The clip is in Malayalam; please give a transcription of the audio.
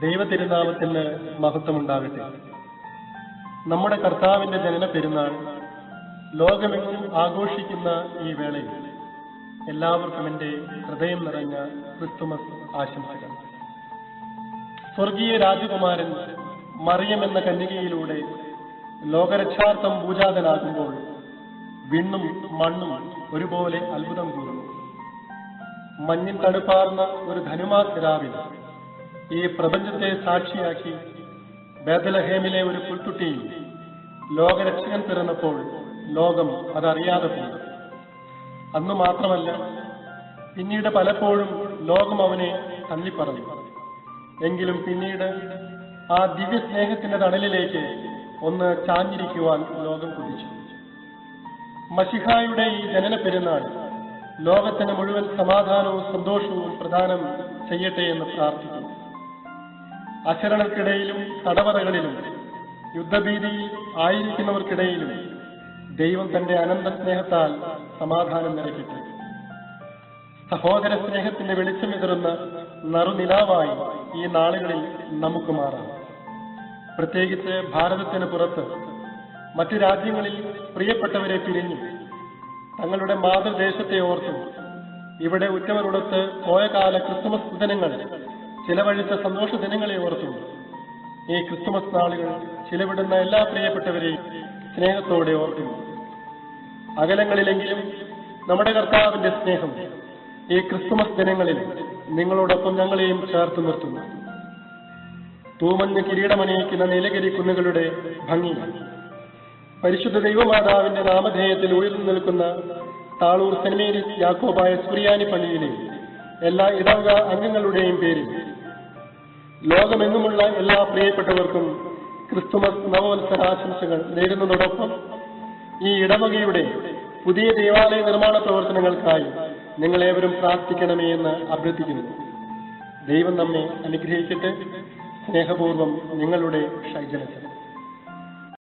ദൈവ തിരുനാമത്തിന് മഹത്വമുണ്ടാകട്ടെ. നമ്മുടെ കർത്താവിന്റെ ജനന പെരുന്നാൾ ലോകമെങ്ങും ആഘോഷിക്കുന്ന ഈ വേളയിൽ എല്ലാവർക്കും എൻ്റെ ഹൃദയം നിറഞ്ഞ ക്രിസ്തുമസ് ആശംസകൾ. സ്വർഗീയ രാജകുമാരൻ മറിയം എന്ന കന്യകയിലൂടെ ലോകരക്ഷാർത്ഥം പൂജാതനാകുമ്പോൾ വിണ്ണും മണ്ണും ഒരുപോലെ അത്ഭുതം കൂടുന്നു. മഞ്ഞിൻ തണുപ്പാർന്ന ഒരു ധനുമാസ രാവിൽ ഈ പ്രപഞ്ചത്തെ സാക്ഷിയാക്കി ബേഥലഹേമിലെ ഒരു പുൽത്തുട്ടിയിൽ ലോകരക്ഷകൻ പിറന്നപ്പോൾ ലോകം അതറിയാതെ പോയി. അന്നു മാത്രമല്ല, പിന്നീട് പലപ്പോഴും ലോകം അവനെ തള്ളിപ്പറഞ്ഞു. എങ്കിലും പിന്നീട് ആ ദിവ്യ സ്നേഹത്തിന്റെ തണലിലേക്ക് ഒന്ന് ചാഞ്ഞിരിക്കുവാൻ ലോകം കുതിച്ചു. മശിഹായുടെ ഈ ജനന പെരുന്നാൾ ലോകത്തിന് മുഴുവൻ സമാധാനവും സന്തോഷവും പ്രദാനം ചെയ്യട്ടെ എന്ന് പ്രാർത്ഥിക്കുന്നു. അശരണർക്കിടയിലും തടവറകളിലും യുദ്ധഭീതിയിൽ ആയിരിക്കുന്നവർക്കിടയിലും ദൈവം തന്റെ അനന്ത സ്നേഹത്താൽ സമാധാനം നിറയ്ക്കട്ടെ. സഹോദര സ്നേഹത്തിന്റെ വെളിച്ചം വിതറുന്ന നറുനിലാവായി ഈ നാളുകളിൽ നമുക്ക് മാറാം. പ്രത്യേകിച്ച് ഭാരതത്തിന് പുറത്ത് മറ്റു രാജ്യങ്ങളിൽ പ്രിയപ്പെട്ടവരെ പിരിഞ്ഞു തങ്ങളുടെ മാതൃദേശത്തെ ഓർത്തും ഇവിടെ ഉറ്റവരുടത്ത് പോയ കാല ക്രിസ്തുമസ് ദിനങ്ങൾ ചിലവഴിച്ച സന്തോഷ ദിനങ്ങളെ ഓർത്തും ഈ ക്രിസ്തുമസ് നാളുകൾ ചിലവിടുന്ന എല്ലാ പ്രിയപ്പെട്ടവരെയും സ്നേഹത്തോടെ ഓർക്കുന്നു. അകലങ്ങളിലെങ്കിലും നമ്മുടെ കർത്താവിന്റെ സ്നേഹം ഈ ക്രിസ്തുമസ് ദിനങ്ങളിൽ നിങ്ങളോടൊപ്പം ഞങ്ങളെയും ചേർത്ത് നിർത്തുന്നു. തൂമഞ്ഞ് കിരീടമണിയിക്കുന്ന നീലഗിരി കുന്നുകളുടെ ഭംഗി, പരിശുദ്ധ ദൈവമാതാവിന്റെ നാമധേയത്തിൽ ഉയർന്നു നിൽക്കുന്ന താളൂർ സെന്റ് മേരീസ് യാക്കോബായ സുറിയാനി പള്ളിയിലെ എല്ലാ ഇടവക അംഗങ്ങളുടെയും പേരിൽ ലോകമെങ്ങുമുള്ള എല്ലാ പ്രിയപ്പെട്ടവർക്കും ക്രിസ്തുമസ് നവവത്സരാശംസകൾ നേരുന്നതോടൊപ്പം ഈ ഇടവകയുടെ പുതിയ ദേവാലയ നിർമ്മാണ പ്രവർത്തനങ്ങൾക്കായി നിങ്ങളേവരും പ്രാർത്ഥിക്കണമേ എന്ന് അഭ്യർത്ഥിക്കുന്നു. ദൈവം നമ്മെ അനുഗ്രഹിക്കട്ടെ. സ്നേഹപൂർവ്വം നിങ്ങളുടെ ഷൈജനച്ചൻ.